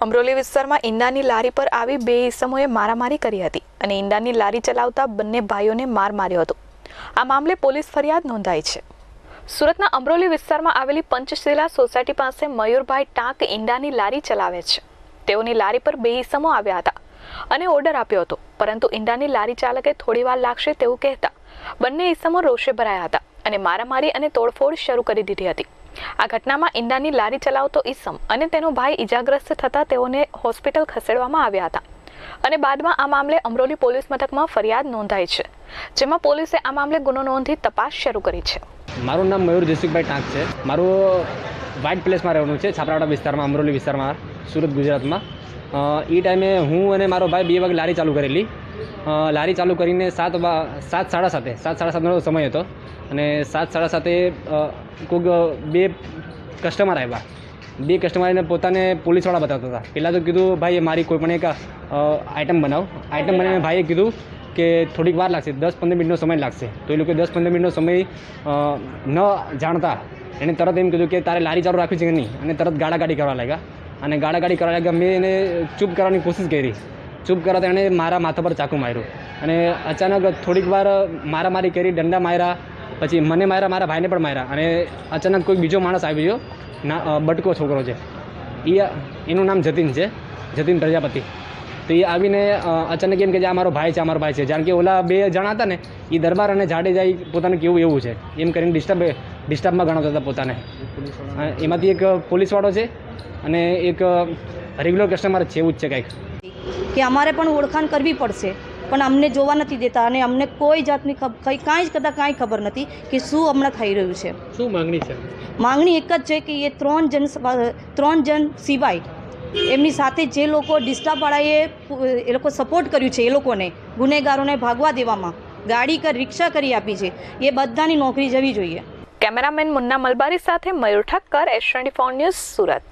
અમરોલી વિસ્તારમાં ઈંડાની લારી પર આવી બે ઈસમોએ મારામારી કરી હતી અને ઈંડાની લારી ચલાવતા બંને ભાઈઓને માર માર્યો હતો। આ મામલે પોલીસ ફરિયાદ નોંધાઈ છે। સુરતના અમરોલી વિસ્તારમાં આવેલી પંચશીલા સોસાયટી પાસે મયુરભાઈ ટાંક ઈંડાની લારી ચલાવે છે। તેઓની લારી પર બે ઈસમો આવ્યા હતા અને ઓર્ડર આપ્યો હતો, પરંતુ ઈંડાની લારી ચાલકે થોડીવાર લાગશે તેવું કહેતા બંને ઈસમો રોષે ભરાયા હતા અને મારામારી અને તોડફોડ શરૂ કરી દીધી હતી। આ ઘટનામાં ઈંડાની લારી ચલાવતો ઈસમ અને તેનો ભાઈ ઈજાગ્રસ્ત થતા તેઓને હોસ્પિટલ ખસેડવામાં આવ્યા હતા અને બાદમાં આ મામલે અમરોલી પોલીસ મથકમાં ફરિયાદ નોંધાઈ છે, જેમાં પોલીસે આ મામલે ગુનો નોંધી તપાસ શરૂ કરી છે। મારું નામ મયુર જયસુખભાઈ ટાંક છે। મારું વ્હાઇટ પ્લેસમાં રહેવાનું છે, છાપરાવાડા વિસ્તારમાં, અમરોલી વિસ્તારમાં, સુરત, ગુજરાતમાં। એ ટાઈમે હું અને મારો ભાઈ 2 વાગે લારી ચાલુ કરેલી। લારી ચાલુ કરીને 7:30નો સમય હતો અને 7:30 કોઈક 2 કસ્ટમર આવ્યા। 2 કસ્ટમરને પોતાને પોલીસવાળા બતાવતા હતા। પહેલાં તો કીધું ભાઈ મારી કોઈ પણ એક આઈટમ બનાવો। આઈટમ બનાવીને ભાઈએ કીધું કે થોડીક વાર લાગશે, 10-15 મિનિટનો સમય લાગશે। તો એ લોકોએ 10-15 મિનિટનો સમય ન જાણતા એણે તરત એમ કીધું કે તારે લારી ચાલુ રાખવી છે કે નહીં, અને તરત ગાળાગાડી કરવા લાગ્યા। અને ગાળાગાડી કરવા લાગ્યા। મેં એને ચૂપ કરવાની કોશિશ કરી। ચૂપ કરાતા એણે મારા માથા પર ચાકુ માર્યું અને અચાનક થોડીક વાર મારામારી કરી, દંડા માર્યા, પછી મને માર્યા, મારા ભાઈને પણ માર્યા। અને અચાનક કોઈ બીજો માણસ આવ્યો, બટકો છોકરો છે, એનું નામ જતીન છે, જતીન પ્રજાપતિ। તો એ આવીને અચાનક એમ કે આ મારો ભાઈ છે, આ મારો ભાઈ છે। જાણ કે ઓલા 2 જણા હતા ને એ દરબાર અને જાડેજા પોતાને કેવું એવું છે એમ કરીને ડિસ્ટર્બમાં ગણાવતા હતા પોતાને। એમાંથી એક પોલીસવાળો છે અને એક રેગ્યુલર કસ્ટમર છે, એવું જ છે કંઈક। કે અમારે પણ ઓળખાણ કરવી પડશે, પણ અમને જોવા નથી દેતા અને અમને કોઈ જાતની કાંઈ ખબર નથી કે શું હમણાં થઈ રહ્યું છે। શું માંગણી છે? માંગણી એક જ છે કે એ 3 જણ સિવાય એમની સાથે જે લોકો ડિસ્ટર્બવાળાએ એ લોકો સપોર્ટ કર્યું છે, એ લોકોને ગુનેગારોને ભાગવા દેવામાં ગાડી રિક્ષા કરી આપી છે, એ બધાની નોકરી જવી જોઈએ। કેમેરામેન મુન્ના મલબારી સાથે મયુર ઠક્કર, S24 ન્યૂઝ, સુરત।